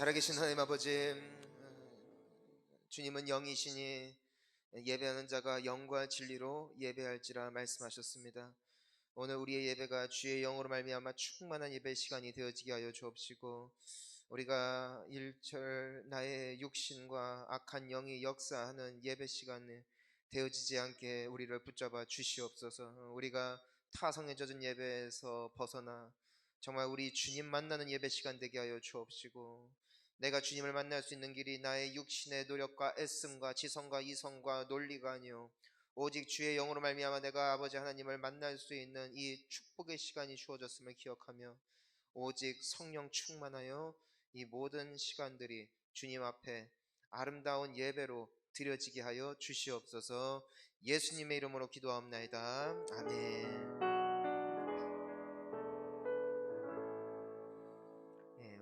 살아계신 하나님 아버지, 주님은 영이시니 예배하는 자가 영과 진리로 예배할지라 말씀하셨습니다. 오늘 우리의 예배가 주의 영으로 말미암아 충만한 예배 시간이 되어지게 하여 주옵시고, 우리가 일절 나의 육신과 악한 영이 역사하는 예배 시간에 되어지지 않게 우리를 붙잡아 주시옵소서. 우리가 타성에 젖은 예배에서 벗어나 정말 우리 주님 만나는 예배 시간 되게 하여 주옵시고, 내가 주님을 만날 수 있는 길이 나의 육신의 노력과 애씀과 지성과 이성과 논리가 아니요 오직 주의 영으로 말미암아 내가 아버지 하나님을 만날 수 있는 이 축복의 시간이 주어졌음을 기억하며, 오직 성령 충만하여 이 모든 시간들이 주님 앞에 아름다운 예배로 드려지게 하여 주시옵소서. 예수님의 이름으로 기도하옵나이다. 아멘.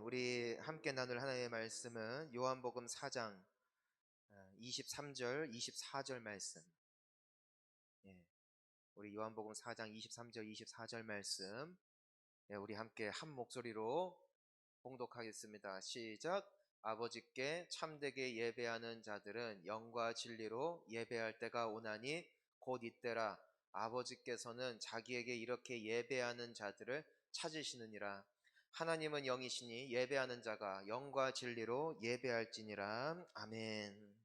우리 함께 나눌 하나님의 말씀은 요한복음 4장 23절 24절 말씀. 우리 요한복음 4장 23절 24절 말씀, 우리 함께 한 목소리로 봉독하겠습니다. 시작. 아버지께 참되게 예배하는 자들은 영과 진리로 예배할 때가 오나니 곧 이때라. 아버지께서는 자기에게 이렇게 예배하는 자들을 찾으시느니라. 하나님은 영이시니 예배하는 자가 영과 진리로 예배할지니라. 아멘.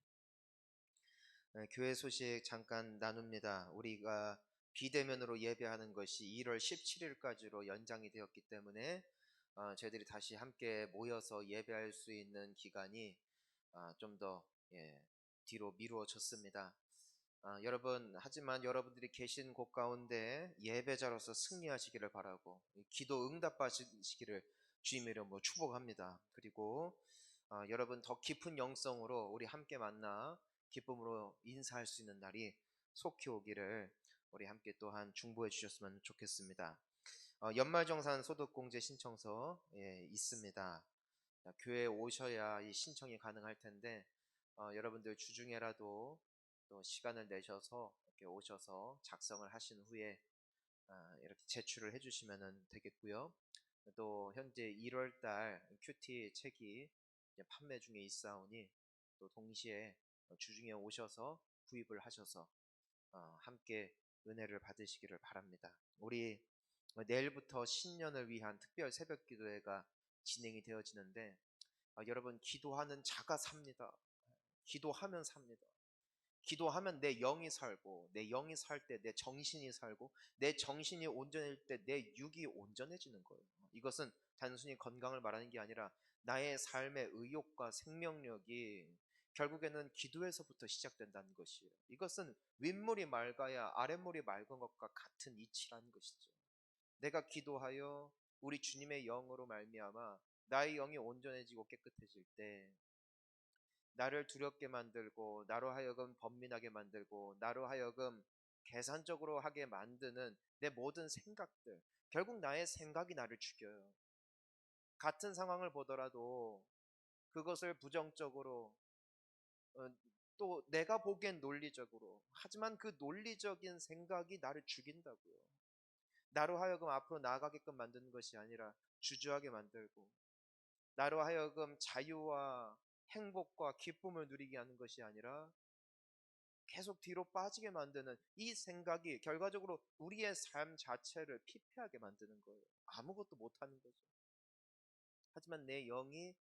교회 소식 잠깐 나눕니다. 우리가 비대면으로 예배하는 것이 1월 17일까지로 연장이 되었기 때문에 저희들이 다시 함께 모여서 예배할 수 있는 기간이 좀 더 뒤로 미루어졌습니다. 여러분, 하지만 여러분들이 계신 곳 가운데 예배자로서 승리하시기를 바라고, 기도 응답하시기를 주님의 이름으로 축복합니다. 그리고 여러분 더 깊은 영성으로 우리 함께 만나 기쁨으로 인사할 수 있는 날이 속히 오기를 우리 함께 또한 중보해 주셨으면 좋겠습니다. 연말정산 소득공제 신청서 있습니다. 교회에 오셔야 이 신청이 가능할 텐데, 여러분들 주중에라도 또 시간을 내셔서 이렇게 오셔서 작성을 하신 후에 이렇게 제출을 해주시면 되겠고요. 또 현재 1월달 큐티 책이 판매 중에 있사오니 또 동시에 주중에 오셔서 구입을 하셔서 함께 은혜를 받으시기를 바랍니다. 우리 내일부터 신년을 위한 특별 새벽 기도회가 진행이 되어지는데, 여러분, 기도하는 자가 삽니다. 기도하면 삽니다. 기도하면 내 영이 살고, 내 영이 살 때 내 정신이 살고, 내 정신이 온전해질 때 내 육이 온전해지는 거예요. 이것은 단순히 건강을 말하는 게 아니라 나의 삶의 의욕과 생명력이 결국에는 기도에서부터 시작된다는 것이에요. 이것은 윗물이 맑아야 아랫물이 맑은 것과 같은 이치라는 것이죠. 내가 기도하여 우리 주님의 영으로 말미암아 나의 영이 온전해지고 깨끗해질 때 나를 두렵게 만들고, 나로 하여금 번민하게 만들고, 나로 하여금 계산적으로 하게 만드는 내 모든 생각들, 결국 나의 생각이 나를 죽여요. 같은 상황을 보더라도 그것을 부정적으로, 또 내가 보기엔 논리적으로, 하지만 그 논리적인 생각이 나를 죽인다고요. 나로 하여금 앞으로 나아가게끔 만드는 것이 아니라 주저하게 만들고, 나로 하여금 자유와 행복과 기쁨을 누리게 하는 것이 아니라 계속 뒤로 빠지게 만드는 이 생각이 결과적으로 우리의 삶 자체를 피폐하게 만드는 거예요. 아무것도 못하는 거죠. 하지만 내 영이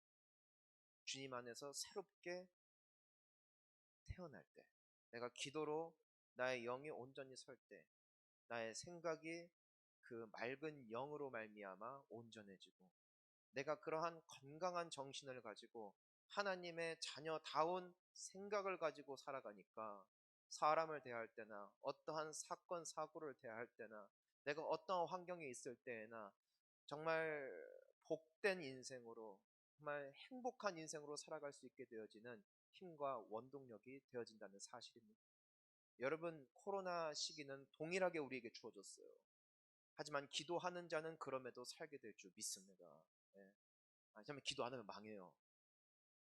주님 안에서 새롭게 태어날 때, 내가 기도로 나의 영이 온전히 설 때, 나의 생각이 그 맑은 영으로 말미암아 온전해지고, 내가 그러한 건강한 정신을 가지고 하나님의 자녀다운 생각을 가지고 살아가니까, 사람을 대할 때나 어떠한 사건 사고를 대할 때나 내가 어떠한 환경에 있을 때에나 정말 복된 인생으로, 정말 행복한 인생으로 살아갈 수 있게 되어지는 힘과 원동력이 되어진다는 사실입니다. 여러분, 코로나 시기는 동일하게 우리에게 주어졌어요. 하지만 기도하는 자는 그럼에도 살게 될 줄 믿습니다. 하지만 기도 안 하면 망해요.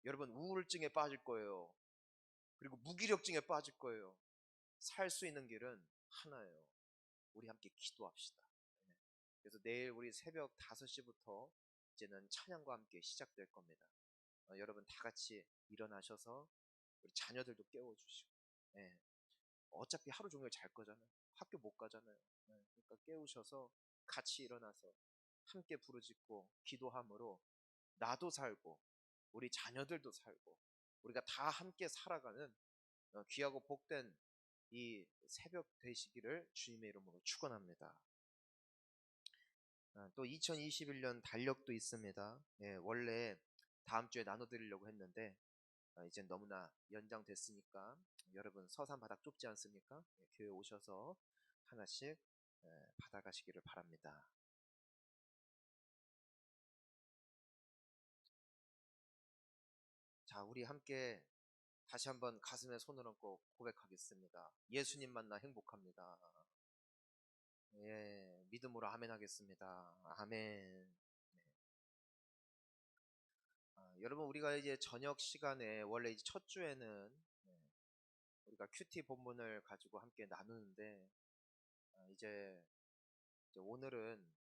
여러분, 우울증에 빠질 거예요. 그리고 무기력증에 빠질 거예요. 살 수 있는 길은 하나예요. 우리 함께 기도합시다. 그래서 내일 우리 새벽 5시부터 이제는 찬양과 함께 시작될 겁니다. 여러분 다 같이 일어나셔서 우리 자녀들도 깨워주시고, 예, 어차피 하루 종일 잘 거잖아요. 학교 못 가잖아요. 그러니까 깨우셔서 같이 일어나서 함께 부르짖고 기도함으로 나도 살고 우리 자녀들도 살고 우리가 다 함께 살아가는 귀하고 복된 이 새벽 되시기를 주님의 이름으로 축원합니다. 또 2021년 달력도 있습니다. 예, 원래 다음 주에 나눠드리려고 했는데 이제 너무나 연장됐으니까 여러분 서산 바닥 좁지 않습니까? 예, 교회 오셔서 하나씩 받아가시기를 바랍니다. 자, 우리 함께 다시 한번 가슴에 손을 얹고 고백하겠습니다. 예수님 만나 행복합니다. 예, 믿음으로 아멘 하겠습니다. 아멘. 여러분 우리가 이제 저녁 시간에 원래 이제 첫 주에는 우리가 큐티 본문을 가지고 함께 나누는데 이제 오늘은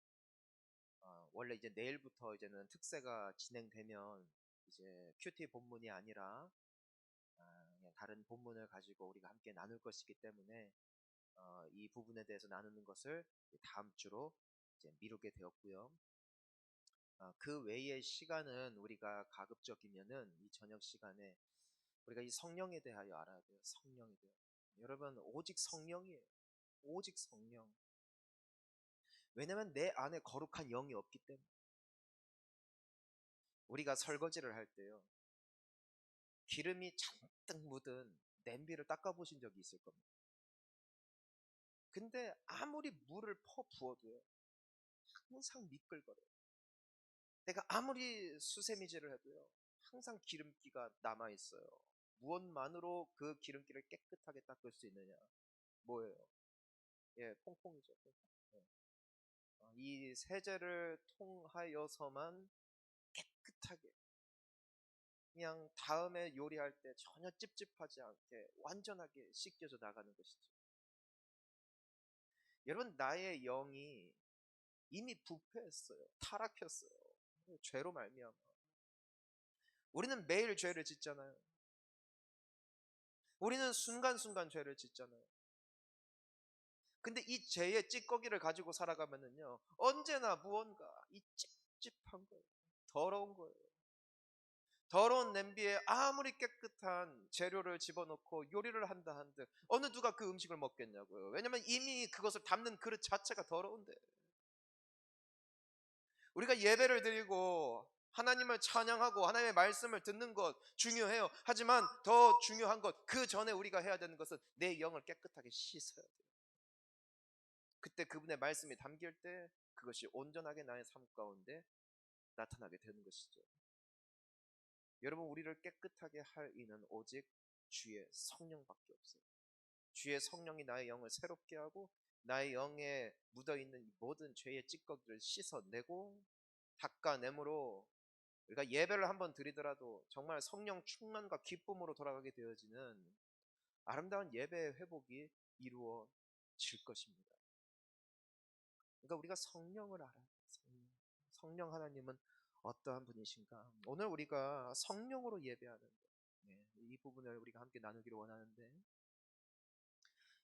원래 이제 내일부터 이제는 특세가 진행되면 이제 큐티 본문이 아니라 그냥 다른 본문을 가지고 우리가 함께 나눌 것이기 때문에 이 부분에 대해서 나누는 것을 다음 주로 이제 미루게 되었고요. 그 외의 시간은 우리가 가급적이면은 이 저녁 시간에 우리가 이 성령에 대하여 알아야 돼요. 성령에 대하여. 여러분 오직 성령이에요. 오직 성령. 왜냐면 내 안에 거룩한 영이 없기 때문에. 우리가 설거지를 할 때요, 기름이 잔뜩 묻은 냄비를 닦아보신 적이 있을 겁니다. 근데 아무리 물을 퍼 부어도요 항상 미끌거려요. 내가 아무리 수세미질을 해도요 항상 기름기가 남아있어요. 무엇만으로 그 기름기를 깨끗하게 닦을 수 있느냐? 뭐예요? 예, 퐁퐁이죠. 퐁퐁. 예. 이 세제를 통하여서만 깨끗하게 그냥 다음에 요리할 때 전혀 찝찝하지 않게 완전하게 씻겨져 나가는 것이죠. 여러분 나의 영이 이미 부패했어요. 타락했어요. 죄로 말미암아. 우리는 매일 죄를 짓잖아요. 우리는 순간순간 죄를 짓잖아요. 근데 이 죄의 찌꺼기를 가지고 살아가면은요 언제나 무언가 이 찝찝한 거예요. 더러운 거예요. 더러운 냄비에 아무리 깨끗한 재료를 집어넣고 요리를 한다 한들 어느 누가 그 음식을 먹겠냐고요. 왜냐면 이미 그것을 담는 그릇 자체가 더러운데. 우리가 예배를 드리고 하나님을 찬양하고 하나님의 말씀을 듣는 것 중요해요. 하지만 더 중요한 것, 그 전에 우리가 해야 되는 것은 내 영을 깨끗하게 씻어야 돼요. 그때 그분의 말씀이 담길 때 그것이 온전하게 나의 삶 가운데 나타나게 되는 것이죠. 여러분 우리를 깨끗하게 할 이는 오직 주의 성령밖에 없어요. 주의 성령이 나의 영을 새롭게 하고 나의 영에 묻어있는 모든 죄의 찌꺼기를 씻어내고 닦아내므로 우리가 예배를 한번 드리더라도 정말 성령 충만과 기쁨으로 돌아가게 되어지는 아름다운 예배의 회복이 이루어질 것입니다. 그러니까 우리가 성령을 알아야 돼요. 성령 하나님은 어떠한 분이신가? 오늘 우리가 성령으로 예배하는 이 부분을 우리가 함께 나누기를 원하는데,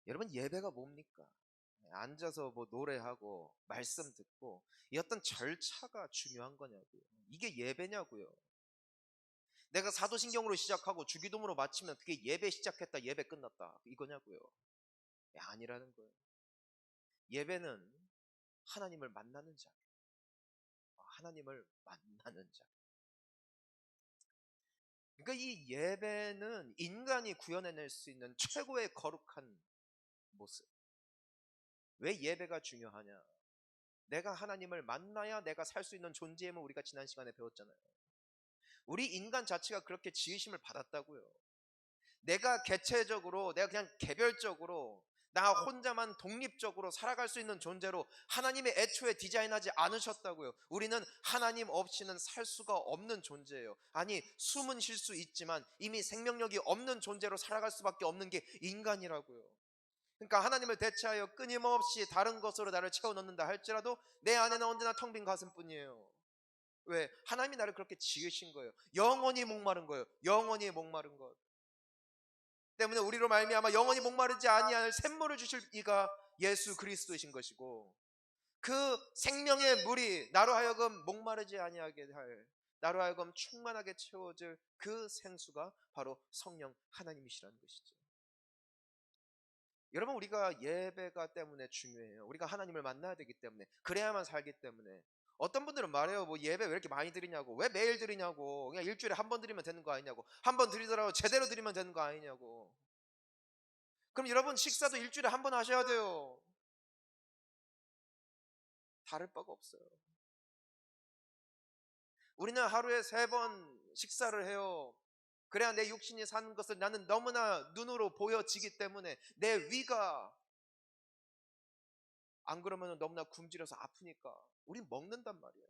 여러분 예배가 뭡니까? 앉아서 뭐 노래하고 말씀 듣고 이 어떤 절차가 중요한 거냐고요. 이게 예배냐고요. 내가 사도신경으로 시작하고 주기도문으로 마치면 그게 예배 시작했다 예배 끝났다 이거냐고요. 아니라는 거예요. 예배는 하나님을 만나는 자, 하나님을 만나는 자. 그러니까 이 예배는 인간이 구현해낼 수 있는 최고의 거룩한 모습. 왜 예배가 중요하냐? 내가 하나님을 만나야 내가 살 수 있는 존재임을 우리가 지난 시간에 배웠잖아요. 우리 인간 자체가 그렇게 지으심을 받았다고요. 내가 개체적으로, 내가 그냥 개별적으로 나 혼자만 독립적으로 살아갈 수 있는 존재로 하나님의 애초에 디자인하지 않으셨다고요. 우리는 하나님 없이는 살 수가 없는 존재예요. 아니 숨은 쉴 수 있지만 이미 생명력이 없는 존재로 살아갈 수밖에 없는 게 인간이라고요. 그러니까 하나님을 대체하여 끊임없이 다른 것으로 나를 채워넣는다 할지라도 내 안에는 언제나 텅 빈 가슴뿐이에요. 왜? 하나님이 나를 그렇게 지으신 거예요. 영원히 목마른 거예요. 영원히 목마른 것 때문에 우리로 말미암아 영원히 목마르지 아니할 샘물을 주실 이가 예수 그리스도이신 것이고, 그 생명의 물이 나로 하여금 목마르지 아니하게 할, 나로 하여금 충만하게 채워질 그 생수가 바로 성령 하나님이시라는 것이죠. 여러분, 우리가 예배가 때문에 중요해요. 우리가 하나님을 만나야 되기 때문에, 그래야만 살기 때문에. 어떤 분들은 말해요. 뭐 예배 왜 이렇게 많이 드리냐고, 왜 매일 드리냐고, 그냥 일주일에 한 번 드리면 되는 거 아니냐고, 한 번 드리더라도 제대로 드리면 되는 거 아니냐고. 그럼 여러분, 식사도 일주일에 한 번 하셔야 돼요. 다를 바가 없어요. 우리는 하루에 3번 식사를 해요. 그래야 내 육신이 사는 것을 나는 너무나 눈으로 보여지기 때문에, 내 위가 안 그러면 너무나 굶주려서 아프니까 우린 먹는단 말이에요.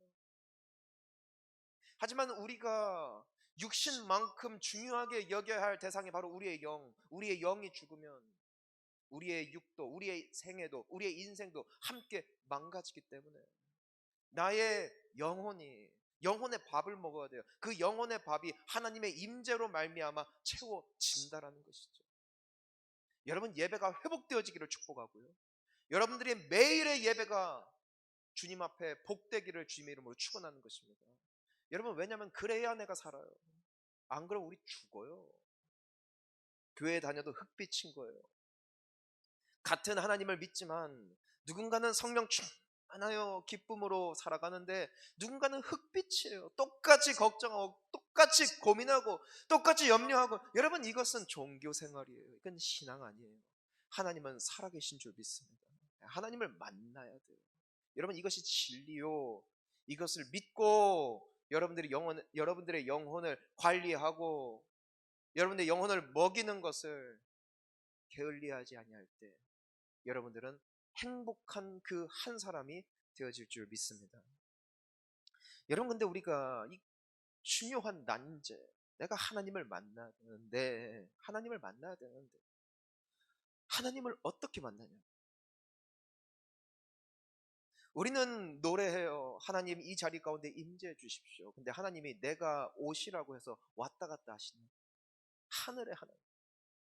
하지만 우리가 육신만큼 중요하게 여겨야 할 대상이 바로 우리의 영, 우리의 영이 죽으면 우리의 육도, 우리의 생애도, 우리의 인생도 함께 망가지기 때문에 나의 영혼의 밥을 먹어야 돼요. 그 영혼의 밥이 하나님의 임재로 말미암아 채워진다라는 것이죠. 여러분, 예배가 회복되어지기를 축복하고요, 여러분들의 매일의 예배가 주님 앞에 복되기를 주님의 이름으로 축원하는 것입니다. 여러분, 왜냐하면 그래야 내가 살아요. 안 그러면 우리 죽어요. 교회 다녀도 흙빛인 거예요. 같은 하나님을 믿지만 누군가는 성령 충만하여 기쁨으로 살아가는데, 누군가는 흙빛이에요. 똑같이 걱정하고 똑같이 고민하고 똑같이 염려하고. 여러분, 이것은 종교 생활이에요. 이건 신앙 아니에요. 하나님은 살아계신 줄 믿습니다. 하나님을 만나야 돼요. 여러분, 이것이 진리요. 이것을 믿고 여러분들의 영혼을 관리하고 여러분들의 영혼을 먹이는 것을 게을리하지 아니할 때, 여러분들은 행복한 그 한 사람이 되어질 줄 믿습니다. 여러분, 근데 우리가 이 중요한 난제, 내가 하나님을 만나야 되는데, 하나님을 어떻게 만나냐? 우리는 노래해요. 하나님 이 자리 가운데 임재해 주십시오. 근데 하나님이 내가 오시라고 해서 왔다 갔다 하시는 하늘의 하나님,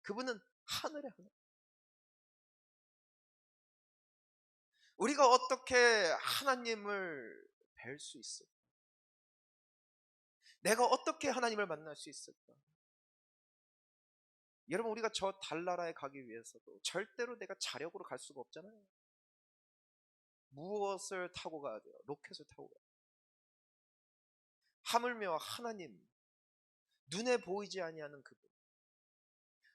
그분은 하늘의 하나님. 우리가 어떻게 하나님을 뵐 수 있을까? 내가 어떻게 하나님을 만날 수 있을까? 여러분, 우리가 저 달나라에 가기 위해서도 절대로 내가 자력으로 갈 수가 없잖아요. 무엇을 타고 가야 돼요? 로켓을 타고 가야 돼요. 하물며 하나님, 눈에 보이지 아니하는 그분,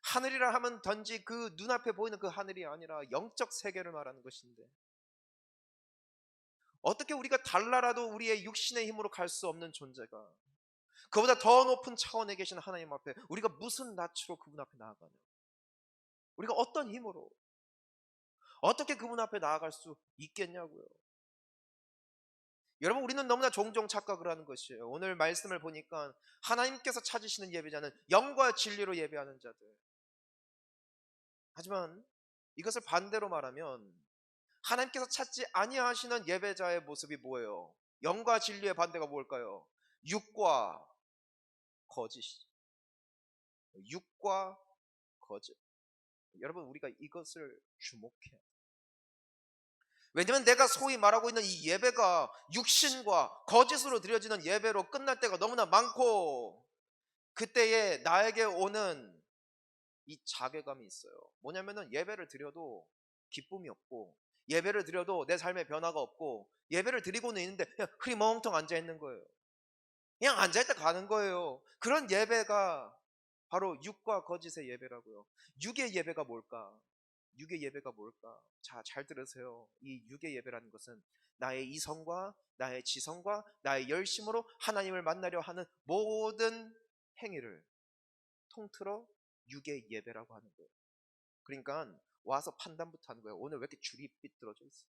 하늘이라 하면 단지 그 눈앞에 보이는 그 하늘이 아니라 영적 세계를 말하는 것인데, 어떻게 우리가 달나라도 우리의 육신의 힘으로 갈 수 없는 존재가 그보다 더 높은 차원에 계신 하나님 앞에 우리가 무슨 낯으로 그분 앞에 나아가냐? 우리가 어떤 힘으로 어떻게 그분 앞에 나아갈 수 있겠냐고요. 여러분, 우리는 너무나 종종 착각을 하는 것이에요. 오늘 말씀을 보니까 하나님께서 찾으시는 예배자는 영과 진리로 예배하는 자들. 하지만 이것을 반대로 말하면 하나님께서 찾지 아니하시는 예배자의 모습이 뭐예요? 영과 진리의 반대가 뭘까요? 육과 거짓. 육과 거짓. 여러분, 우리가 이것을 주목해야 돼요. 왜냐면 내가 소위 말하고 있는 이 예배가 육신과 거짓으로 드려지는 예배로 끝날 때가 너무나 많고, 그때에 나에게 오는 이 자괴감이 있어요. 뭐냐면은 예배를 드려도 기쁨이 없고, 예배를 드려도 내 삶에 변화가 없고, 예배를 드리고는 있는데 그냥 흐리멍텅 앉아있는 거예요. 그냥 앉아있다 가는 거예요. 그런 예배가 바로 육과 거짓의 예배라고요. 육의 예배가 뭘까? 육의 예배가 뭘까? 자, 잘 들으세요. 이 육의 예배라는 것은 나의 이성과 나의 지성과 나의 열심으로 하나님을 만나려 하는 모든 행위를 통틀어 육의 예배라고 하는 거예요. 그러니까 와서 판단부터 하는 거예요. 오늘 왜 이렇게 줄이 삐뚤어져 있어?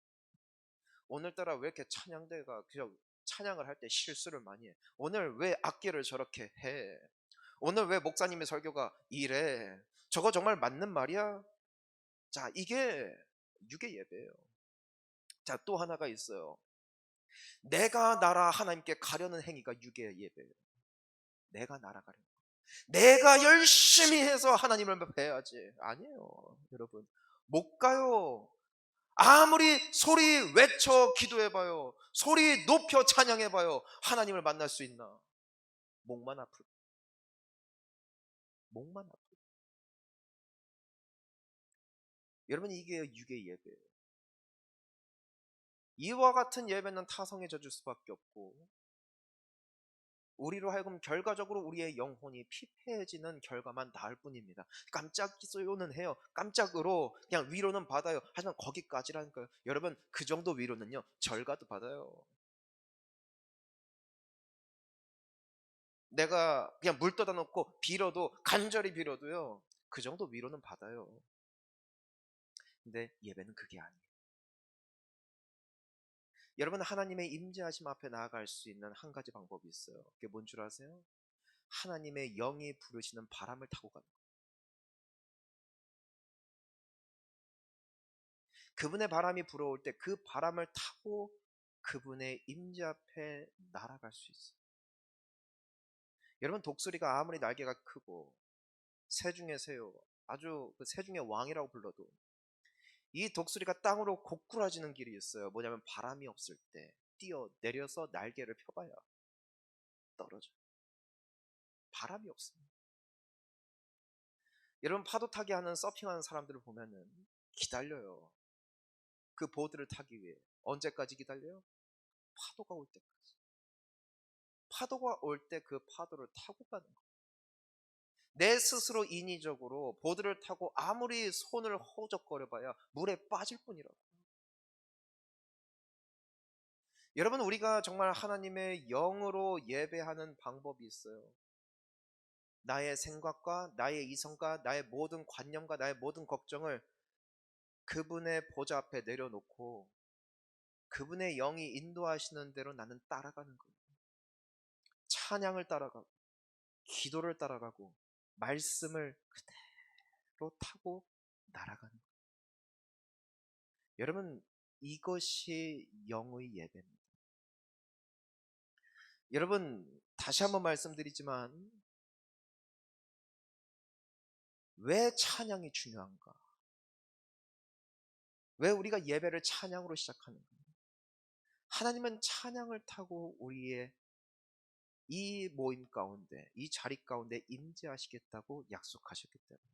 오늘따라 왜 이렇게 찬양대가 그냥 찬양을 할 때 실수를 많이 해? 오늘 왜 악기를 저렇게 해? 오늘 왜 목사님의 설교가 이래? 저거 정말 맞는 말이야? 자, 이게 육의 예배예요. 자, 또 하나가 있어요. 내가 나라 하나님께 가려는 행위가 유괴의 예배예요. 내가 나라가려. 내가 열심히 해서 하나님을 뵈야지. 아니에요, 여러분. 못 가요. 아무리 소리 외쳐 기도해봐요. 소리 높여 찬양해봐요. 하나님을 만날 수 있나? 목만 아플. 목만 아플. 여러분, 이게 유괴 예배예요. 이와 같은 예배는 타성에 젖을 수밖에 없고, 우리로 하여금 결과적으로 우리의 영혼이 피폐해지는 결과만 나을 뿐입니다. 깜짝 기소요는 해요. 깜짝으로 그냥 위로는 받아요. 하지만 거기까지라니까요. 여러분, 그 정도 위로는요, 절가도 받아요. 내가 그냥 물 떠다 놓고 빌어도, 간절히 빌어도요, 그 정도 위로는 받아요. 근데 예배는 그게 아니에요. 여러분, 하나님의 임재하심 앞에 나아갈 수 있는 한 가지 방법이 있어요. 그게 뭔 줄 아세요? 하나님의 영이 부르시는 바람을 타고 가는 거예요. 그분의 바람이 불어올 때 그 바람을 타고 그분의 임재 앞에 날아갈 수 있어요. 여러분, 독수리가 아무리 날개가 크고 새 중에 새요, 아주 그 새 중에 왕이라고 불러도 이 독수리가 땅으로 고꾸라지는 길이 있어요. 뭐냐면 바람이 없을 때 뛰어 내려서 날개를 펴봐야 떨어져요. 바람이 없습니다. 여러분, 파도 타기 하는 서핑하는 사람들을 보면은 기다려요. 그 보드를 타기 위해. 언제까지 기다려요? 파도가 올 때까지. 파도가 올 때 그 파도를 타고 가는 거예요. 내 스스로 인위적으로 보드를 타고 아무리 손을 허우적거려봐야 물에 빠질 뿐이라고. 여러분, 우리가 정말 하나님의 영으로 예배하는 방법이 있어요. 나의 생각과 나의 이성과 나의 모든 관념과 나의 모든 걱정을 그분의 보좌 앞에 내려놓고 그분의 영이 인도하시는 대로 나는 따라가는 거예요. 찬양을 따라가고 기도를 따라가고 말씀을 그대로 타고 날아가는 거예요. 여러분, 이것이 영의 예배입니다. 여러분, 다시 한번 말씀드리지만 왜 찬양이 중요한가? 왜 우리가 예배를 찬양으로 시작하는가? 하나님은 찬양을 타고 우리의 이 모임 가운데, 이 자리 가운데 임재하시겠다고 약속하셨기 때문에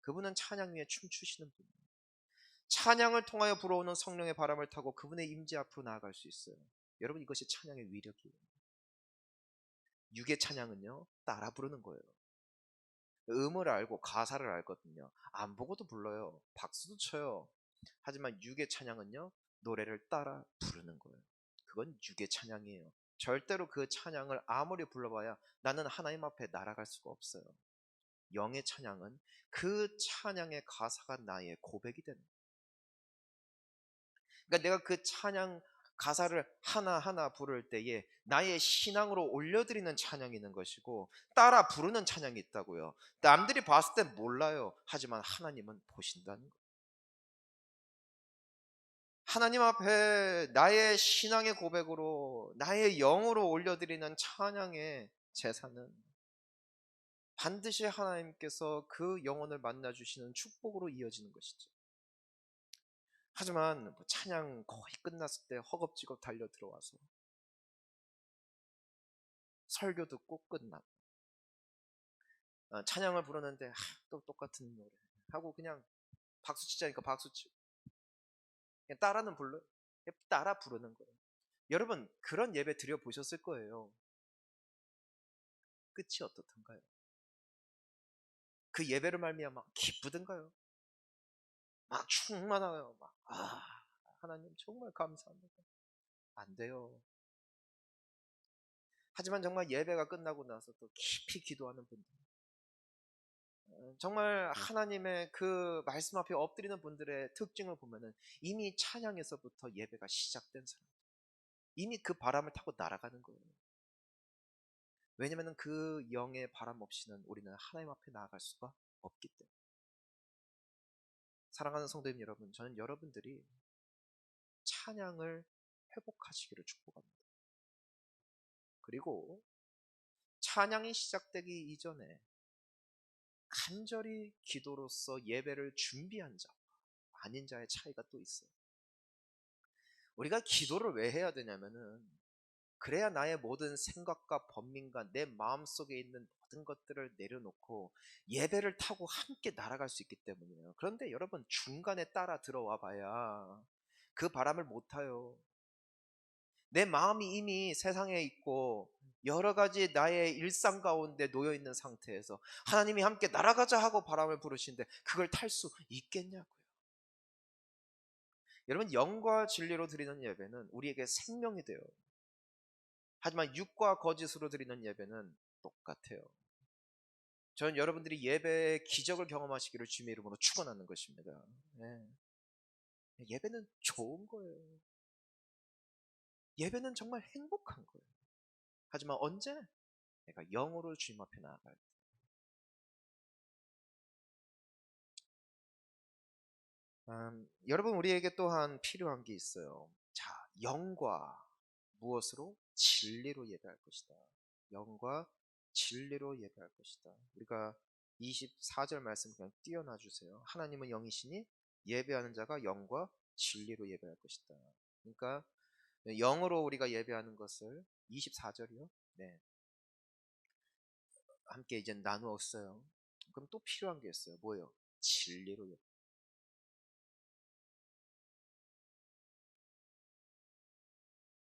그분은 찬양 위에 춤추시는 분입니다. 찬양을 통하여 불어오는 성령의 바람을 타고 그분의 임재 앞으로 나아갈 수 있어요. 여러분, 이것이 찬양의 위력이에요. 육의 찬양은요, 따라 부르는 거예요. 음을 알고 가사를 알거든요. 안 보고도 불러요. 박수도 쳐요. 하지만 육의 찬양은요, 노래를 따라 부르는 거예요. 그건 육의 찬양이에요. 절대로 그 찬양을 아무리 불러봐야 나는 하나님 앞에 날아갈 수가 없어요. 영의 찬양은 그 찬양의 가사가 나의 고백이 되는 거예요. 그러니까 내가 그 찬양 가사를 하나하나 부를 때에 나의 신앙으로 올려드리는 찬양이 있는 것이고 따라 부르는 찬양이 있다고요. 남들이 봤을 땐 몰라요. 하지만 하나님은 보신다는 거예요. 하나님 앞에 나의 신앙의 고백으로 나의 영으로 올려드리는 찬양의 제사는 반드시 하나님께서 그 영혼을 만나주시는 축복으로 이어지는 것이죠. 하지만 찬양 거의 끝났을 때 허겁지겁 달려 들어와서 설교 듣고 끝나고 찬양을 부르는데 또 똑같은 노래 하고 그냥 박수 치자니까 박수 치고 그냥 따라는 불러요. 그냥 따라 부르는 거예요. 여러분, 그런 예배 드려보셨을 거예요. 끝이 어떻던가요? 그 예배를 말미암아 기쁘던가요? 막 충만하요. 하나님 정말 감사합니다. 안 돼요. 하지만 정말 예배가 끝나고 나서 또 깊이 기도하는 분들, 정말 하나님의 그 말씀 앞에 엎드리는 분들의 특징을 보면은 이미 찬양에서부터 예배가 시작된 사람, 이미 그 바람을 타고 날아가는 거예요. 왜냐하면 그 영의 바람 없이는 우리는 하나님 앞에 나아갈 수가 없기 때문에. 사랑하는 성도님 여러분, 저는 여러분들이 찬양을 회복하시기를 축복합니다. 그리고 찬양이 시작되기 이전에 간절히 기도로서 예배를 준비한 자와 아닌 자의 차이가 또 있어요. 우리가 기도를 왜 해야 되냐면은 그래야 나의 모든 생각과 번민과 내 마음속에 있는 모든 것들을 내려놓고 예배를 타고 함께 날아갈 수 있기 때문이에요. 그런데 여러분 중간에 따라 들어와 봐야 그 바람을 못 타요. 내 마음이 이미 세상에 있고 여러 가지 나의 일상 가운데 놓여 있는 상태에서 하나님이 함께 날아가자 하고 바람을 부르시는데 그걸 탈 수 있겠냐고요. 여러분 영과 진리로 드리는 예배는 우리에게 생명이 돼요. 하지만 육과 거짓으로 드리는 예배는 똑같아요. 저는 여러분들이 예배의 기적을 경험하시기를 주님의 이름으로 축원하는 것입니다. 네. 예배는 좋은 거예요. 예배는 정말 행복한 거예요. 하지만 언제? 내가 영으로 주님 앞에 나아갈 때. 여러분 우리에게 또한 필요한 게 있어요. 자, 영과 무엇으로? 진리로 예배할 것이다. 영과 진리로 예배할 것이다. 우리가 24절 말씀 그냥 띄어놔 주세요. 하나님은 영이시니 예배하는 자가 영과 진리로 예배할 것이다. 그러니까 영으로 우리가 예배하는 것을 24절이요. 네. 함께 이제 나누었어요. 그럼 또 필요한 게 있어요. 뭐예요? 진리로 예배.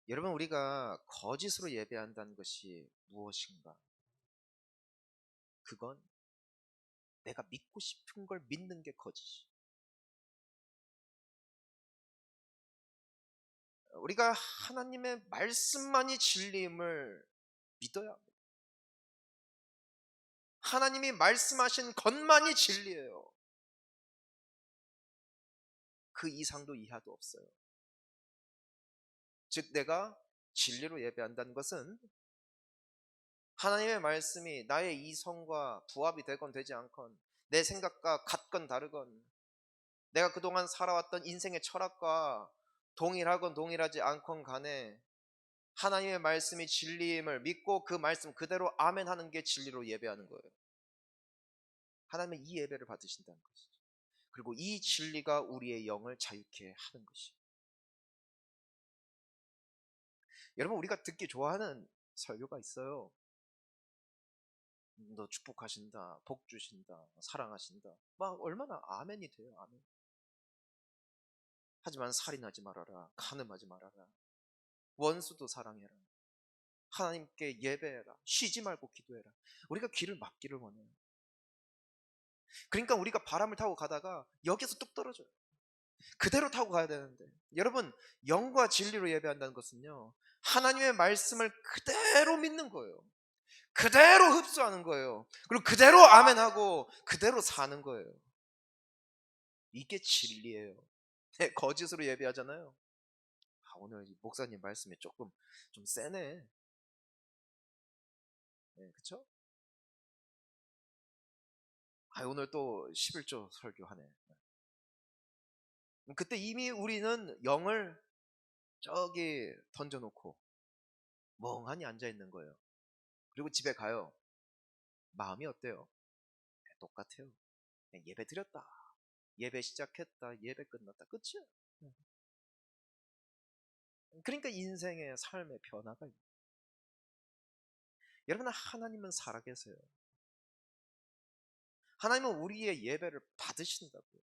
여러분 우리가 거짓으로 예배한다는 것이 무엇인가? 그건 내가 믿고 싶은 걸 믿는 게 거짓이. 우리가 하나님의 말씀만이 진리임을 믿어야 합니다. 하나님이 말씀하신 것만이 진리예요. 그 이상도 이하도 없어요. 즉 내가 진리로 예배한다는 것은 하나님의 말씀이 나의 이성과 부합이 되건 되지 않건 내 생각과 같건 다르건 내가 그동안 살아왔던 인생의 철학과 동일하건 동일하지 않건 간에 하나님의 말씀이 진리임을 믿고 그 말씀 그대로 아멘 하는 게 진리로 예배하는 거예요. 하나님은 이 예배를 받으신다는 것이죠. 그리고 이 진리가 우리의 영을 자유케 하는 것이에요. 여러분 우리가 듣기 좋아하는 설교가 있어요. 너 축복하신다, 복 주신다, 사랑하신다. 막 얼마나 아멘이 돼요. 아멘. 하지만 살인하지 말아라, 간음하지 말아라, 원수도 사랑해라, 하나님께 예배해라, 쉬지 말고 기도해라. 우리가 귀를 막기를 원해요. 그러니까 우리가 바람을 타고 가다가 여기서 뚝 떨어져요. 그대로 타고 가야 되는데 여러분 영과 진리로 예배한다는 것은요 하나님의 말씀을 그대로 믿는 거예요. 그대로 흡수하는 거예요. 그리고 그대로 아멘하고 그대로 사는 거예요. 이게 진리예요. 네, 거짓으로 예배하잖아요. 오늘 목사님 말씀이 조금 좀 세네. 네, 그쵸? 오늘 또 11조 설교하네. 그때 이미 우리는 영을 저기 던져놓고 멍하니 앉아있는 거예요. 그리고 집에 가요. 마음이 어때요? 네, 똑같아요. 그냥 예배 드렸다, 예배 시작했다, 예배 끝났다, 끝이야. 그러니까 인생의 삶의 변화가 있는. 여러분 하나님은 살아계세요. 하나님은 우리의 예배를 받으신다고요.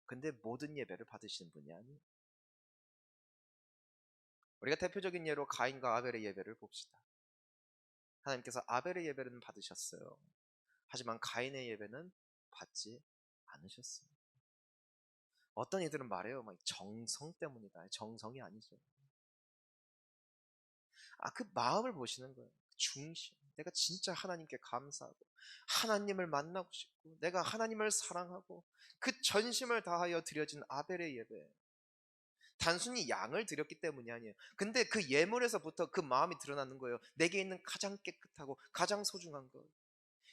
근데 모든 예배를 받으시는 분이 아니에요. 우리가 대표적인 예로 가인과 아벨의 예배를 봅시다. 하나님께서 아벨의 예배는 받으셨어요. 하지만 가인의 예배는 받지 않으셨어요. 어떤 이들은 말해요. 막 정성 때문이다. 정성이 아니죠. 그 마음을 보시는 거예요. 중심. 내가 진짜 하나님께 감사하고 하나님을 만나고 싶고 내가 하나님을 사랑하고 그 전심을 다하여 드려진 아벨의 예배. 단순히 양을 드렸기 때문이 아니에요. 근데 그 예물에서부터 그 마음이 드러나는 거예요. 내게 있는 가장 깨끗하고 가장 소중한 것.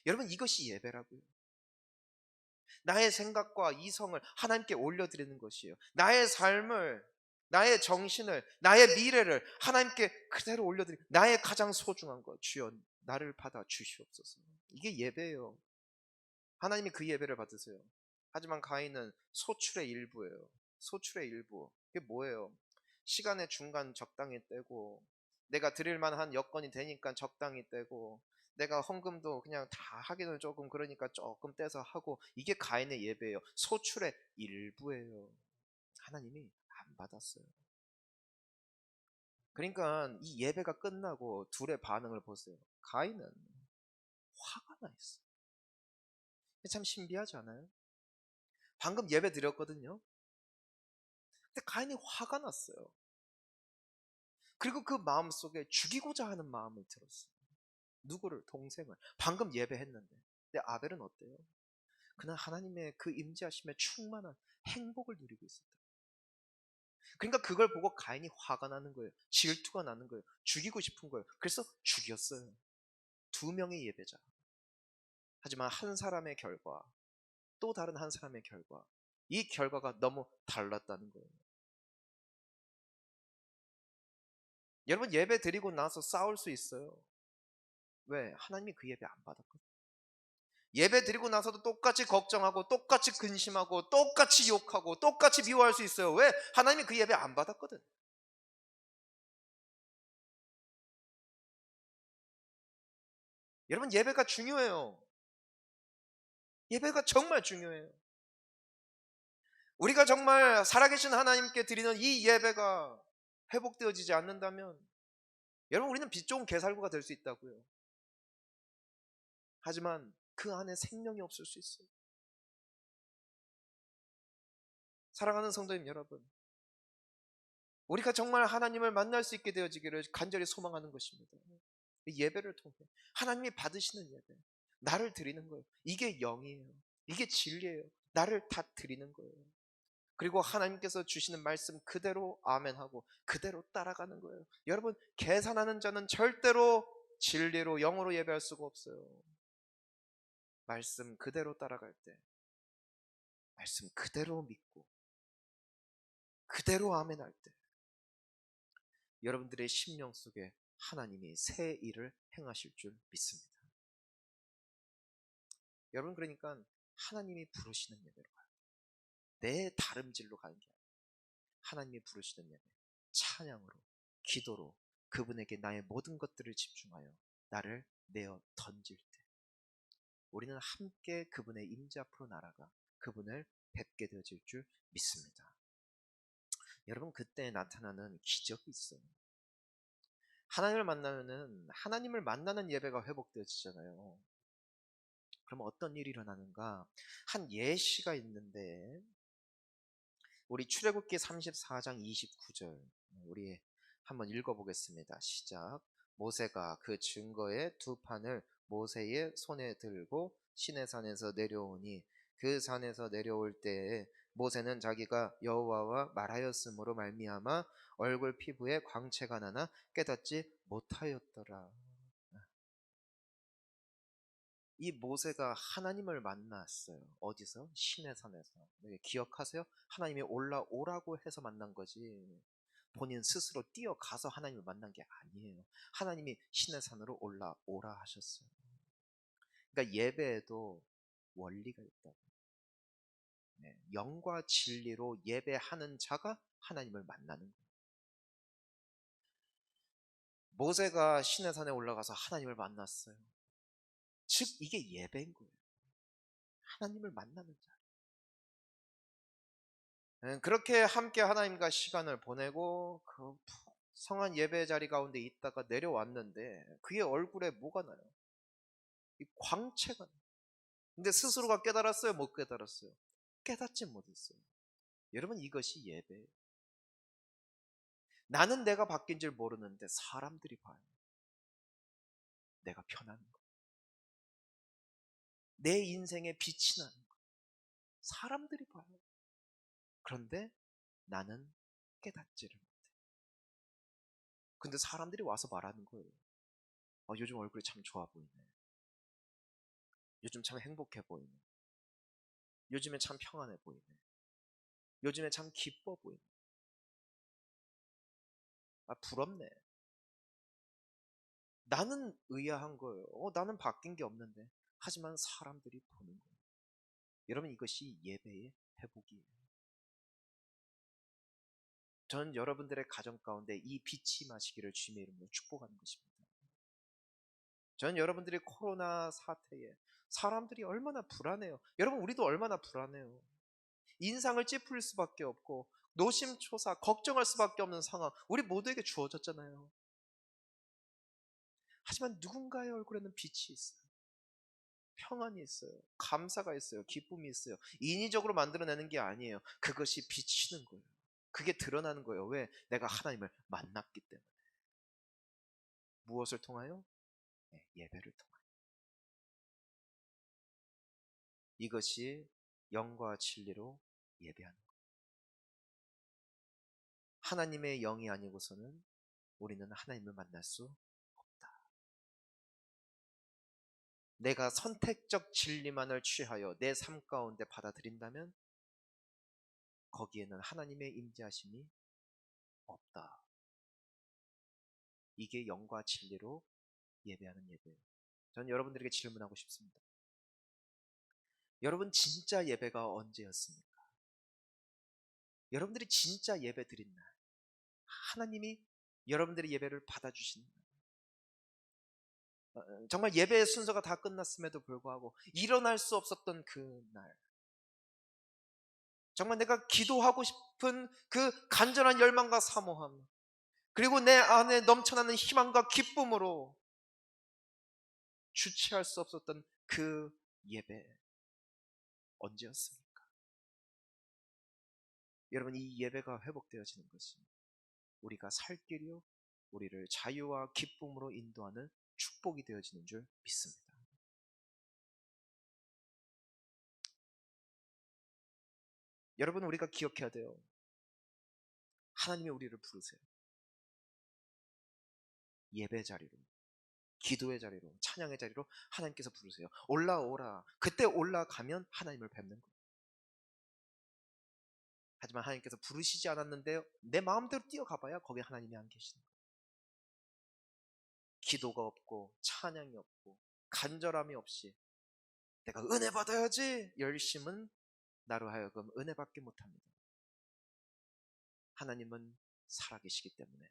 여러분 이것이 예배라고요. 나의 생각과 이성을 하나님께 올려드리는 것이에요. 나의 삶을 나의 정신을, 나의 미래를 하나님께 그대로 올려드리고 나의 가장 소중한 것, 주여 나를 받아 주시옵소서. 이게 예배예요. 하나님이 그 예배를 받으세요. 하지만 가인은 소출의 일부예요. 소출의 일부. 그게 뭐예요? 시간의 중간 적당히 떼고, 내가 드릴 만한 여건이 되니까 적당히 떼고, 내가 헌금도 그냥 다 하기는 조금 그러니까 조금 떼서 하고, 이게 가인의 예배예요. 소출의 일부예요. 하나님이 안 받았어요. 그러니까 이 예배가 끝나고 둘의 반응을 보세요. 가인은 화가 나 있어요. 참 신비하지 않아요? 방금 예배 드렸거든요. 근데 가인이 화가 났어요. 그리고 그 마음속에 죽이고자 하는 마음을 들었어요. 누구를? 동생을. 방금 예배했는데. 근데 아벨은 어때요? 그는 하나님의 그 임재하심에 충만한 행복을 누리고 있었다. 그러니까 그걸 보고 가인이 화가 나는 거예요. 질투가 나는 거예요. 죽이고 싶은 거예요. 그래서 죽였어요. 두 명의 예배자. 하지만 한 사람의 결과, 또 다른 한 사람의 결과, 이 결과가 너무 달랐다는 거예요. 여러분, 예배 드리고 나서 싸울 수 있어요. 왜? 하나님이 그 예배 안 받았거든요. 예배 드리고 나서도 똑같이 걱정하고 똑같이 근심하고 똑같이 욕하고 똑같이 미워할 수 있어요. 왜? 하나님이 그 예배 안 받았거든. 여러분, 예배가 중요해요. 예배가 정말 중요해요. 우리가 정말 살아계신 하나님께 드리는 이 예배가 회복되어지지 않는다면 여러분, 우리는 빛 좋은 개살구가 될 수 있다고요. 하지만 그 안에 생명이 없을 수 있어요. 사랑하는 성도님 여러분, 우리가 정말 하나님을 만날 수 있게 되어지기를 간절히 소망하는 것입니다. 이 예배를 통해 하나님이 받으시는 예배, 나를 드리는 거예요. 이게 영이에요. 이게 진리예요. 나를 다 드리는 거예요. 그리고 하나님께서 주시는 말씀 그대로 아멘하고 그대로 따라가는 거예요. 여러분, 계산하는 자는 절대로 진리로 영으로 예배할 수가 없어요. 말씀 그대로 따라갈 때, 말씀 그대로 믿고 그대로 아멘할 때 여러분들의 심령 속에 하나님이 새 일을 행하실 줄 믿습니다. 여러분, 그러니까 하나님이 부르시는 예배로 가요. 내 다름질로 가는 게 아니라 하나님이 부르시는 예배, 찬양으로, 기도로 그분에게 나의 모든 것들을 집중하여 나를 내어 던질 때 우리는 함께 그분의 임재 앞으로 날아가 그분을 뵙게 되어질 줄 믿습니다. 여러분, 그때 나타나는 기적이 있어요. 하나님을 만나면은 하나님을 만나는 예배가 회복되어지잖아요. 그럼 어떤 일이 일어나는가? 한 예시가 있는데 우리 출애굽기 34장 29절 우리 한번 읽어보겠습니다. 시작. 모세가 그 증거의 두 판을 모세의 손에 들고 시내산에서 내려오니 그 산에서 내려올 때에 모세는 자기가 여호와와 말하였으므로 말미암아 얼굴 피부에 광채가 나나 깨닫지 못하였더라. 이 모세가 하나님을 만났어요. 어디서? 시내산에서. 네, 기억하세요? 하나님이 올라오라고 해서 만난 거지 본인 스스로 뛰어가서 하나님을 만난 게 아니에요. 하나님이 시내산으로 올라오라 하셨어요. 그러니까 예배에도 원리가 있다고. 네, 영과 진리로 예배하는 자가 하나님을 만나는 거예요. 모세가 시내산에 올라가서 하나님을 만났어요. 즉 이게 예배인 거예요. 하나님을 만나는 자. 그렇게 함께 하나님과 시간을 보내고 그 성한 예배 자리 가운데 있다가 내려왔는데 그의 얼굴에 뭐가 나요? 이 광채가 나요. 근데 스스로가 깨달았어요? 못 깨달았어요? 깨닫지 못했어요. 여러분, 이것이 예배예요. 나는 내가 바뀐 줄 모르는데 사람들이 봐요. 내가 변하는 거. 내 인생에 빛이 나는 거. 사람들이 봐요. 그런데 나는 깨닫지를 못해. 근데 사람들이 와서 말하는 거예요. 요즘 얼굴이 참 좋아 보이네. 요즘 참 행복해 보이네. 요즘에 참 평안해 보이네. 요즘에 참 기뻐 보이네. 부럽네. 나는 의아한 거예요. 나는 바뀐 게 없는데. 하지만 사람들이 보는 거예요. 여러분, 이것이 예배의 회복이에요. 전 여러분들의 가정 가운데 이 빛이 마시기를 주님의 이름으로 축복하는 것입니다. 전 여러분들이 코로나 사태에 사람들이 얼마나 불안해요. 여러분, 우리도 얼마나 불안해요. 인상을 찌푸릴 수밖에 없고 노심초사 걱정할 수밖에 없는 상황, 우리 모두에게 주어졌잖아요. 하지만 누군가의 얼굴에는 빛이 있어요. 평안이 있어요. 감사가 있어요. 기쁨이 있어요. 인위적으로 만들어내는 게 아니에요. 그것이 비치는 거예요. 그게 드러나는 거예요. 왜? 내가 하나님을 만났기 때문에. 무엇을 통하여? 네, 예배를 통하여. 이것이 영과 진리로 예배하는 거예요. 하나님의 영이 아니고서는 우리는 하나님을 만날 수 없다. 내가 선택적 진리만을 취하여 내 삶 가운데 받아들인다면 거기에는 하나님의 임재하심이 없다. 이게 영과 진리로 예배하는 예배예요. 저는 여러분들에게 질문하고 싶습니다. 여러분, 진짜 예배가 언제였습니까? 여러분들이 진짜 예배 드린 날, 하나님이 여러분들의 예배를 받아주신 날, 정말 예배의 순서가 다 끝났음에도 불구하고 일어날 수 없었던 그 날, 정말 내가 기도하고 싶은 그 간절한 열망과 사모함, 그리고 내 안에 넘쳐나는 희망과 기쁨으로 주체할 수 없었던 그 예배, 언제였습니까? 여러분, 이 예배가 회복되어지는 것이 우리가 살 길이요, 우리를 자유와 기쁨으로 인도하는 축복이 되어지는 줄 믿습니다. 여러분, 우리가 기억해야 돼요. 하나님이 우리를 부르세요. 예배 자리로, 기도의 자리로, 찬양의 자리로 하나님께서 부르세요. 올라오라. 그때 올라가면 하나님을 뵙는 거예요. 하지만 하나님께서 부르시지 않았는데 내 마음대로 뛰어가봐야 거기에 하나님이 안 계시는 거예요. 기도가 없고 찬양이 없고 간절함이 없이 내가 은혜 받아야지 열심은 나로 하여금 은혜 받게 못합니다. 하나님은 살아계시기 때문에.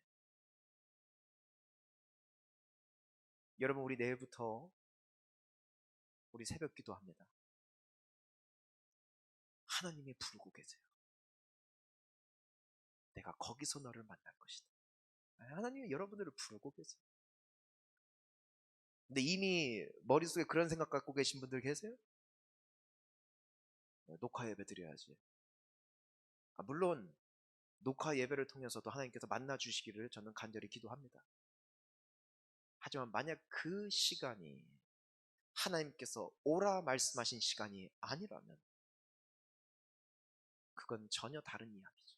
여러분, 우리 내일부터 우리 새벽 기도합니다. 하나님이 부르고 계세요. 내가 거기서 너를 만날 것이다. 하나님이 여러분들을 부르고 계세요. 근데 이미 머릿속에 그런 생각 갖고 계신 분들 계세요? 녹화 예배 드려야지. 물론 녹화 예배를 통해서도 하나님께서 만나 주시기를 저는 간절히 기도합니다. 하지만 만약 그 시간이 하나님께서 오라 말씀하신 시간이 아니라면 그건 전혀 다른 이야기죠.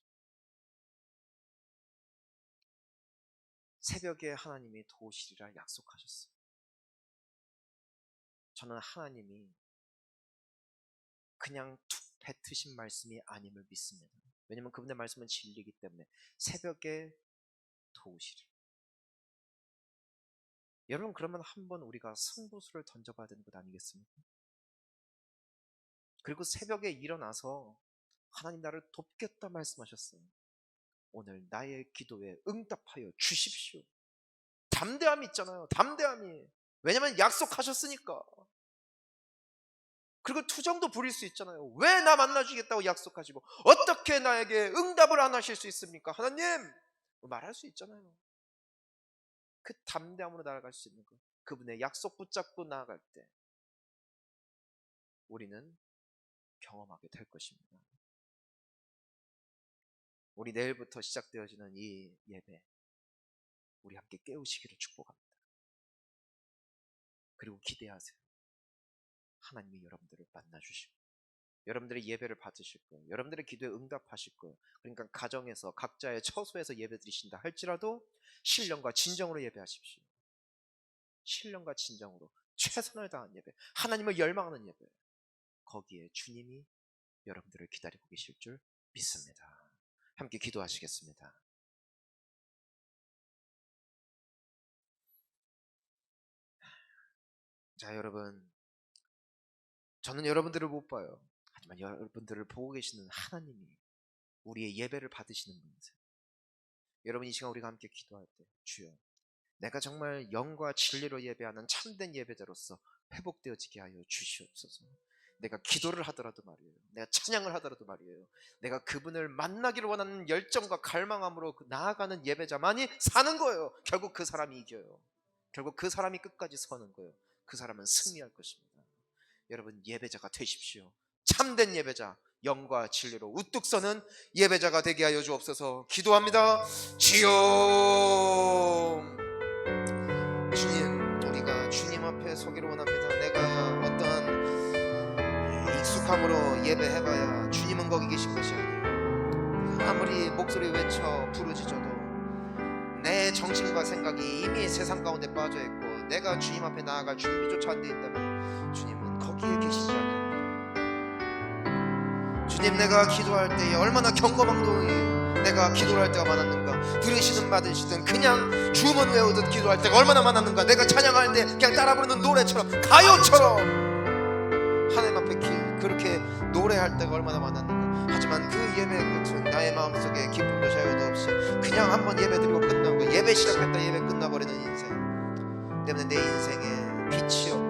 새벽에 하나님이 도우시리라 약속하셨어요. 저는 하나님이 그냥 툭 뱉으신 말씀이 아님을 믿습니다. 왜냐하면 그분의 말씀은 진리이기 때문에. 새벽에 도우시리라. 여러분, 그러면 한번 우리가 승부수를 던져봐야 되는 것 아니겠습니까? 그리고 새벽에 일어나서 하나님 나를 돕겠다 말씀하셨어요. 오늘 나의 기도에 응답하여 주십시오. 담대함이 있잖아요. 담대함이. 왜냐면 약속하셨으니까. 그리고 투정도 부릴 수 있잖아요. 왜 나 만나주겠다고 약속하시고 어떻게 나에게 응답을 안 하실 수 있습니까? 하나님! 말할 수 있잖아요. 그 담대함으로 나아갈 수 있는 것, 그분의 약속 붙잡고 나아갈 때 우리는 경험하게 될 것입니다. 우리 내일부터 시작되어지는 이 예배, 우리 함께 깨우시기를 축복합니다. 그리고 기대하세요. 하나님이 여러분들을 만나주시고 여러분들의 예배를 받으실 거예요. 여러분들의 기도에 응답하실 거예요. 그러니까 가정에서 각자의 처소에서 예배 드리신다 할지라도 신령과 진정으로 예배하십시오. 신령과 진정으로 최선을 다한 예배, 하나님을 열망하는 예배, 거기에 주님이 여러분들을 기다리고 계실 줄 믿습니다. 함께 기도하시겠습니다. 자, 여러분, 저는 여러분들을 못 봐요. 하지만 여러분들을 보고 계시는 하나님이 우리의 예배를 받으시는 분이세요. 여러분, 이 시간 우리가 함께 기도할 때, 주여, 내가 정말 영과 진리로 예배하는 참된 예배자로서 회복되어지게 하여 주시옵소서. 내가 기도를 하더라도 말이에요, 내가 찬양을 하더라도 말이에요, 내가 그분을 만나기를 원하는 열정과 갈망함으로 나아가는 예배자만이 사는 거예요. 결국 그 사람이 이겨요. 결국 그 사람이 끝까지 서는 거예요. 그 사람은 승리할 것입니다. 여러분, 예배자가 되십시오. 참된 예배자, 영과 진리로 우뚝 서는 예배자가 되게 하여 주옵소서. 기도합니다. 주여, 주님, 우리가 주님 앞에 서기를 원합니다. 내가 어떤 익숙함으로 예배해봐야 주님은 거기 계신 것이 아니에요. 아무리 목소리 외쳐 부르짖어도 내 정신과 생각이 이미 세상 가운데 빠져있고 내가 주님 앞에 나아갈 준비조차 안 돼 있다면 주님은 거기에 계시지 않아요. 주님, 내가 기도할 때 얼마나 경거망동히 내가 기도를 할 때가 많았는가. 들으시든 받으시든 그냥 주문 외우듯 기도할 때가 얼마나 많았는가. 내가 찬양할 때 그냥 따라 부르는 노래처럼, 가요처럼 하나님 앞에 그렇게 노래할 때가 얼마나 많았는가. 하지만 그 예배의 끝은 나의 마음속에 기쁨도 자유도 없이 그냥 한번 예배 드리고 끝나고, 예배 시작했다 예배 끝나버리는 인생 때문에 내 인생에 빛이 없고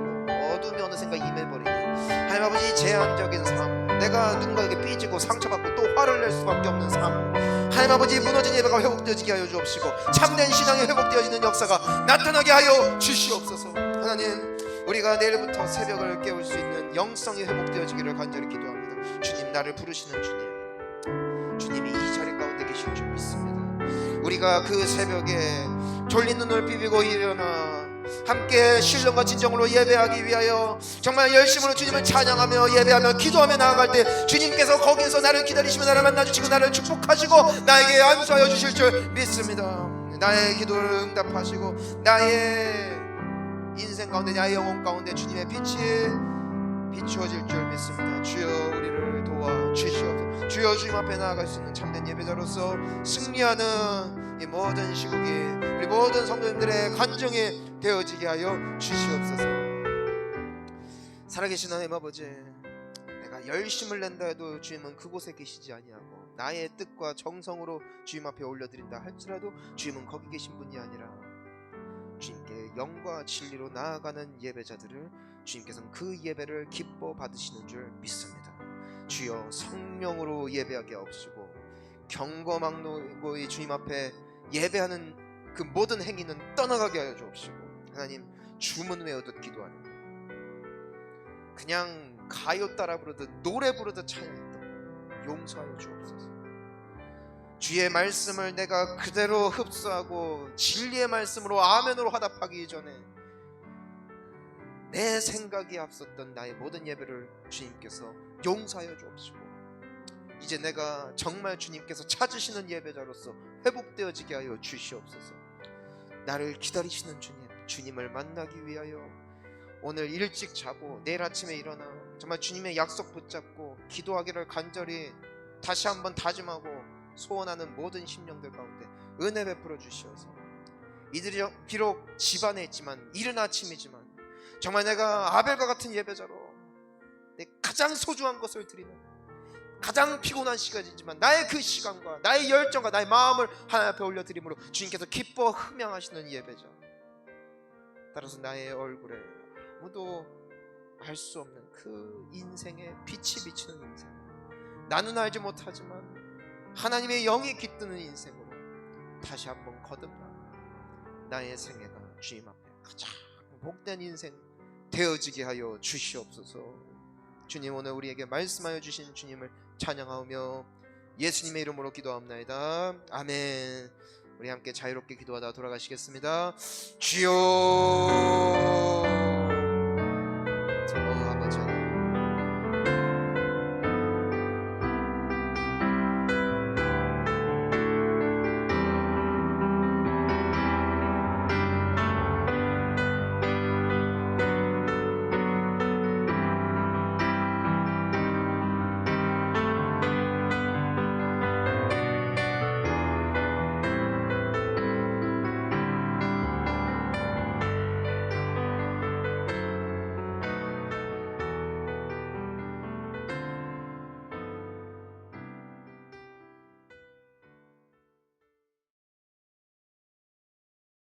어둠이 어느샌가 임해버리는 하나님 아버지 제한적인 삶, 내가 누군가에게 삐지고 상처받고 또 화를 낼 수밖에 없는 삶, 하나님 아버지 무너진 예배가 회복되어지게 하여 주옵시고 참된 신앙이 회복되어지는 역사가 나타나게 하여 주시옵소서. 하나님, 우리가 내일부터 새벽을 깨울 수 있는 영성이 회복되어지기를 간절히 기도합니다. 주님, 나를 부르시는 주님이 이 자리 가운데 계실 줄 믿습니다. 우리가 그 새벽에 졸린 눈을 비비고 일어나 함께 신령과 진정으로 예배하기 위하여 정말 열심으로 주님을 찬양하며 예배하며 기도하며 나아갈 때 주님께서 거기서 나를 기다리시며 나를 만나주시고 나를 축복하시고 나에게 안수하여 주실 줄 믿습니다. 나의 기도를 응답하시고 나의 인생 가운데, 나의 영혼 가운데 주님의 빛이 비추어질 줄 믿습니다. 주여, 우리를 도와 주시옵소서. 주여, 주님 앞에 나아갈 수 있는 참된 예배자로서 승리하는 이 모든 시국이 우리 모든 성도님들의 간증이 되어지게 하여 주시옵소서. 살아계신 하나님 아버지, 내가 열심을 낸다 해도 주님은 그곳에 계시지 아니하고 나의 뜻과 정성으로 주님 앞에 올려드린다 할지라도 주님은 거기 계신 분이 아니라 주님께 영과 진리로 나아가는 예배자들을 주님께서는 그 예배를 기뻐 받으시는 줄 믿습니다. 주여, 성령으로 예배하게 하옵시고 경거망노히 주님 앞에 예배하는 그 모든 행위는 떠나가게 하여 주옵시고, 하나님, 주문 외우듯 기도하는 그냥 가요 따라 부르듯 노래 부르듯 찬양했던 용서하여 주옵소서. 주의 말씀을 내가 그대로 흡수하고 진리의 말씀으로 아멘으로 화답하기 전에 내 생각이 앞섰던 나의 모든 예배를 주님께서 용서하여 주옵시고, 이제 내가 정말 주님께서 찾으시는 예배자로서 회복되어지게 하여 주시옵소서. 나를 기다리시는 주님을 만나기 위하여 오늘 일찍 자고 내일 아침에 일어나 정말 주님의 약속 붙잡고 기도하기를 간절히 다시 한번 다짐하고 소원하는 모든 심령들 가운데 은혜 베풀어 주시어서 이들이 비록 집안에 있지만 이른 아침이지만 정말 내가 아벨과 같은 예배자로 내 가장 소중한 것을 드리는, 가장 피곤한 시간이지만 나의 그 시간과 나의 열정과 나의 마음을 하나님 앞에 올려드림으로 주님께서 기뻐 흠양하시는 예배자, 따라서 나의 얼굴에 아무도 알 수 없는 그 인생의 빛이 비치는 인생, 나는 알지 못하지만 하나님의 영이 깃드는 인생으로 다시 한번 거듭나 나의 생애가 주님 앞에 가장 복된 인생 되어지게 하여 주시옵소서. 주님, 오늘 우리에게 말씀하여 주신 주님을 찬양하며 예수님의 이름으로 기도합나이다. 아멘. 우리 함께 자유롭게 기도하다 돌아가시겠습니다. 주여,